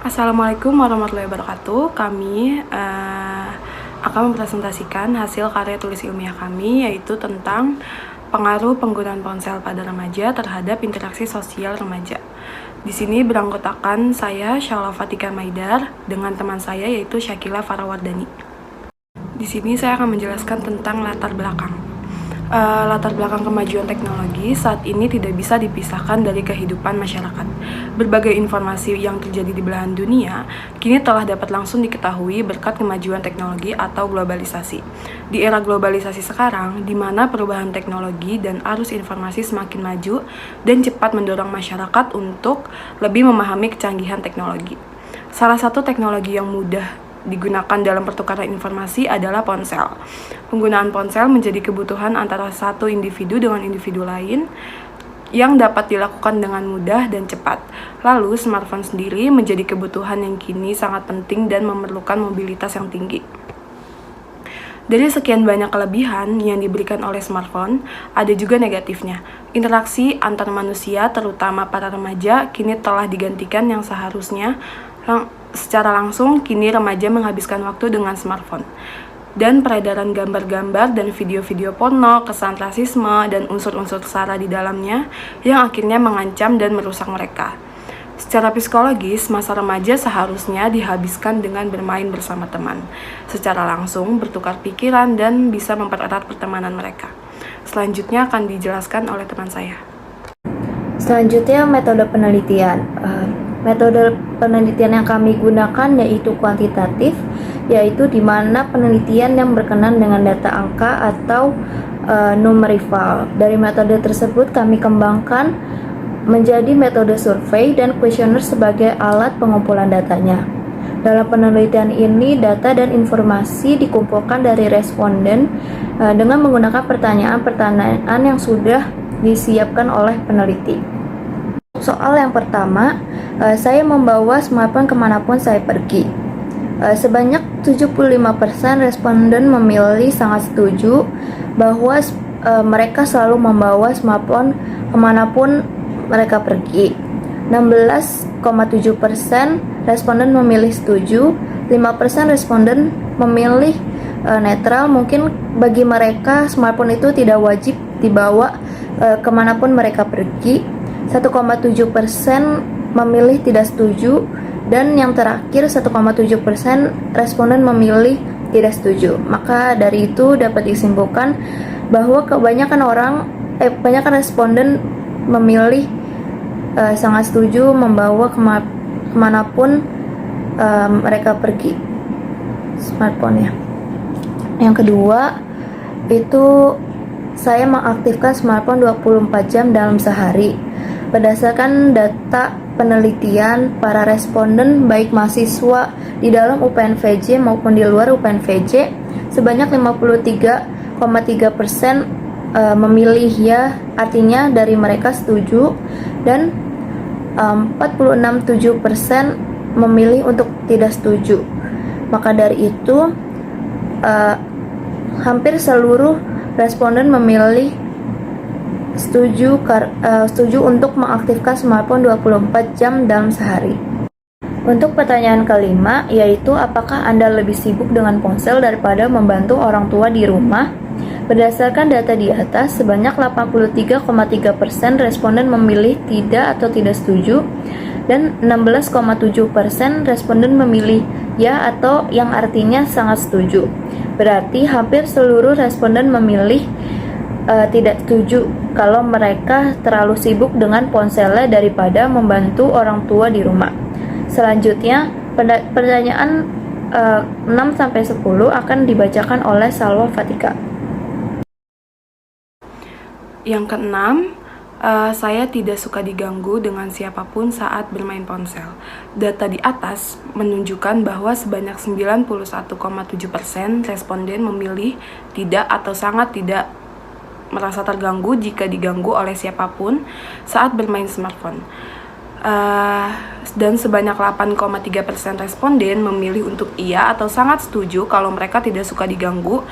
Assalamualaikum warahmatullahi wabarakatuh. Kami akan mempresentasikan hasil karya tulis ilmiah kami, yaitu tentang pengaruh penggunaan ponsel pada remaja terhadap interaksi sosial remaja. Di sini beranggotakan saya, Syala Fatika Maidar, dengan teman saya yaitu Syakila Farawardani. Di sini saya akan menjelaskan tentang latar belakang. Latar belakang kemajuan teknologi saat ini tidak bisa dipisahkan dari kehidupan masyarakat. Berbagai informasi yang terjadi di belahan dunia kini telah dapat langsung diketahui berkat kemajuan teknologi atau globalisasi. Di era globalisasi sekarang, di mana perubahan teknologi dan arus informasi semakin maju dan cepat mendorong masyarakat untuk lebih memahami kecanggihan teknologi. Salah satu teknologi yang mudah digunakan dalam pertukaran informasi adalah ponsel. Penggunaan ponsel menjadi kebutuhan antara satu individu dengan individu lain yang dapat dilakukan dengan mudah dan cepat. Lalu, smartphone sendiri menjadi kebutuhan yang kini sangat penting dan memerlukan mobilitas yang tinggi. Dari sekian banyak kelebihan yang diberikan oleh smartphone, ada juga negatifnya. Interaksi antar manusia, terutama para remaja, kini telah digantikan yang seharusnya secara langsung. Kini remaja menghabiskan waktu dengan smartphone. Dan peredaran gambar-gambar dan video-video porno, kesan rasisme, dan unsur-unsur sara di dalamnya yang akhirnya mengancam dan merusak mereka. Secara psikologis, masa remaja seharusnya dihabiskan dengan bermain bersama teman, secara langsung bertukar pikiran dan bisa mempererat pertemanan mereka. Selanjutnya akan dijelaskan oleh teman saya. Selanjutnya, metode penelitian. Metode penelitian yang kami gunakan yaitu kuantitatif, yaitu di mana penelitian yang berkenan dengan data angka atau numerical. Dari metode tersebut kami kembangkan menjadi metode survei dan kuesioner sebagai alat pengumpulan datanya. Dalam penelitian ini, data dan informasi dikumpulkan dari responden dengan menggunakan pertanyaan-pertanyaan yang sudah disiapkan oleh peneliti. Soal yang pertama, saya membawa smartphone kemanapun saya pergi. Sebanyak 75% responden memilih sangat setuju bahwa mereka selalu membawa smartphone kemanapun mereka pergi. 16,7% responden memilih setuju, 5% responden memilih netral. Mungkin bagi mereka smartphone itu tidak wajib dibawa kemanapun mereka pergi. 1,7% memilih tidak setuju, dan yang terakhir 1,7% responden memilih tidak setuju. Maka dari itu dapat disimpulkan bahwa kebanyakan responden memilih sangat setuju membawa kemanapun mereka pergi smartphone-nya. Yang kedua, itu saya mengaktifkan smartphone 24 jam dalam sehari. Berdasarkan data penelitian, para responden baik mahasiswa di dalam UPN-VJ maupun di luar UPN-VJ, sebanyak 53,3% memilih ya, artinya dari mereka setuju, dan 46,7% memilih untuk tidak setuju. Maka dari itu hampir seluruh responden memilih setuju untuk mengaktifkan smartphone 24 jam dalam sehari. Untuk pertanyaan kelima, yaitu apakah Anda lebih sibuk dengan ponsel daripada membantu orang tua di rumah? Berdasarkan data di atas, sebanyak 83,3% responden memilih tidak atau tidak setuju, dan 16,7% responden memilih ya atau yang artinya sangat setuju. Berarti hampir seluruh responden memilih tidak setuju kalau mereka terlalu sibuk dengan ponselnya daripada membantu orang tua di rumah. Selanjutnya, pertanyaan 6-10 akan dibacakan oleh Salwa Fatika. Yang keenam, saya tidak suka diganggu dengan siapapun saat bermain ponsel. Data di atas menunjukkan bahwa sebanyak 91,7% responden memilih tidak atau sangat tidak merasa terganggu jika diganggu oleh siapapun saat bermain smartphone. Dan sebanyak 8,3% responden memilih untuk iya atau sangat setuju kalau mereka tidak suka diganggu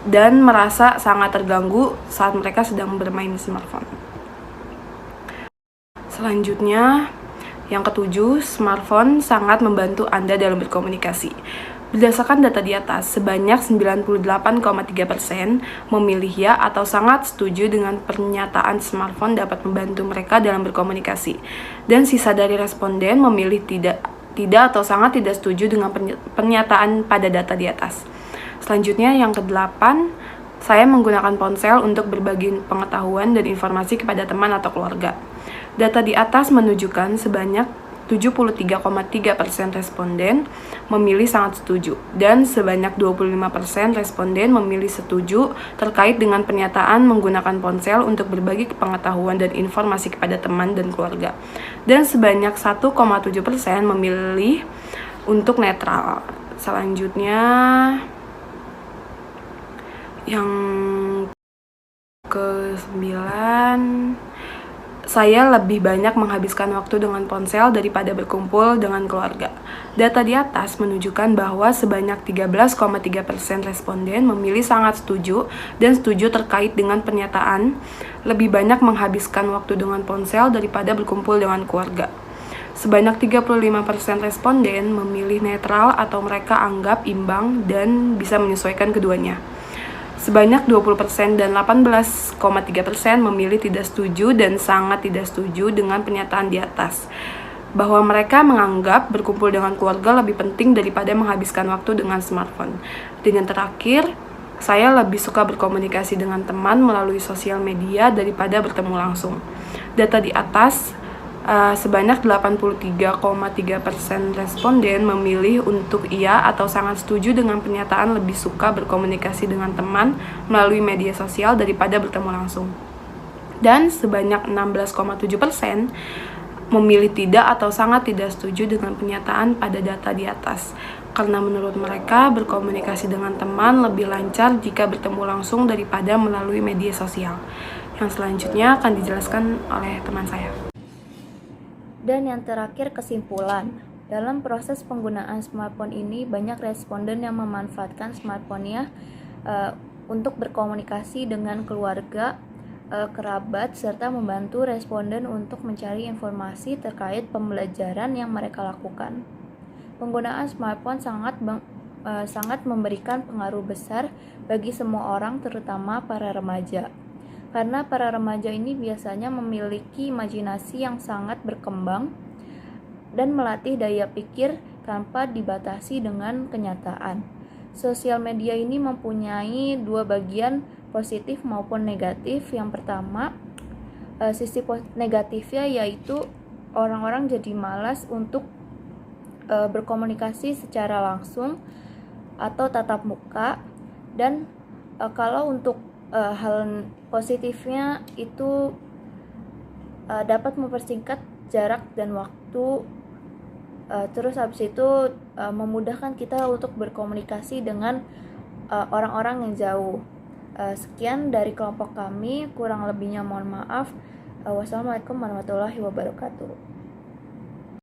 dan merasa sangat terganggu saat mereka sedang bermain smartphone. Selanjutnya, Yang ketujuh, smartphone sangat membantu Anda dalam berkomunikasi. Berdasarkan data di atas, sebanyak 98,3% memilih ya atau sangat setuju dengan pernyataan smartphone dapat membantu mereka dalam berkomunikasi. Dan sisa dari responden memilih tidak atau sangat tidak setuju dengan pernyataan pada data di atas. Selanjutnya, yang kedelapan, saya menggunakan ponsel untuk berbagi pengetahuan dan informasi kepada teman atau keluarga. Data di atas menunjukkan sebanyak 73,3% responden memilih sangat setuju dan sebanyak 25% responden memilih setuju terkait dengan pernyataan menggunakan ponsel untuk berbagi pengetahuan dan informasi kepada teman dan keluarga. Dan sebanyak 1,7% memilih untuk netral. Selanjutnya, yang ke-9, saya lebih banyak menghabiskan waktu dengan ponsel daripada berkumpul dengan keluarga. Data di atas menunjukkan bahwa sebanyak 13,3% responden memilih sangat setuju dan setuju terkait dengan pernyataan lebih banyak menghabiskan waktu dengan ponsel daripada berkumpul dengan keluarga. Sebanyak 35% responden memilih netral atau mereka anggap imbang dan bisa menyesuaikan keduanya. Sebanyak 20% dan 18,3% memilih tidak setuju dan sangat tidak setuju dengan pernyataan di atas, bahwa mereka menganggap berkumpul dengan keluarga lebih penting daripada menghabiskan waktu dengan smartphone. Dan yang terakhir, saya lebih suka berkomunikasi dengan teman melalui sosial media daripada bertemu langsung. Data di atas, sebanyak 83,3% responden memilih untuk iya atau sangat setuju dengan pernyataan lebih suka berkomunikasi dengan teman melalui media sosial daripada bertemu langsung. Dan sebanyak 16,7% memilih tidak atau sangat tidak setuju dengan pernyataan pada data di atas, karena menurut mereka berkomunikasi dengan teman lebih lancar jika bertemu langsung daripada melalui media sosial. Yang selanjutnya akan dijelaskan oleh teman saya. Dan yang terakhir, kesimpulan. Dalam proses penggunaan smartphone ini, banyak responden yang memanfaatkan smartphone-nya untuk berkomunikasi dengan keluarga, kerabat, serta membantu responden untuk mencari informasi terkait pembelajaran yang mereka lakukan. Penggunaan smartphone sangat memberikan pengaruh besar bagi semua orang, terutama para remaja. Karena para remaja ini biasanya memiliki imajinasi yang sangat berkembang dan melatih daya pikir tanpa dibatasi dengan kenyataan. Sosial media ini mempunyai dua bagian, positif maupun negatif. Yang pertama, sisi negatifnya yaitu orang-orang jadi malas untuk berkomunikasi secara langsung atau tatap muka. Dan kalau untuk hal positifnya itu dapat mempersingkat jarak dan waktu, terus habis itu memudahkan kita untuk berkomunikasi dengan orang-orang yang jauh. Sekian dari kelompok kami, kurang lebihnya mohon maaf. Wassalamualaikum warahmatullahi wabarakatuh.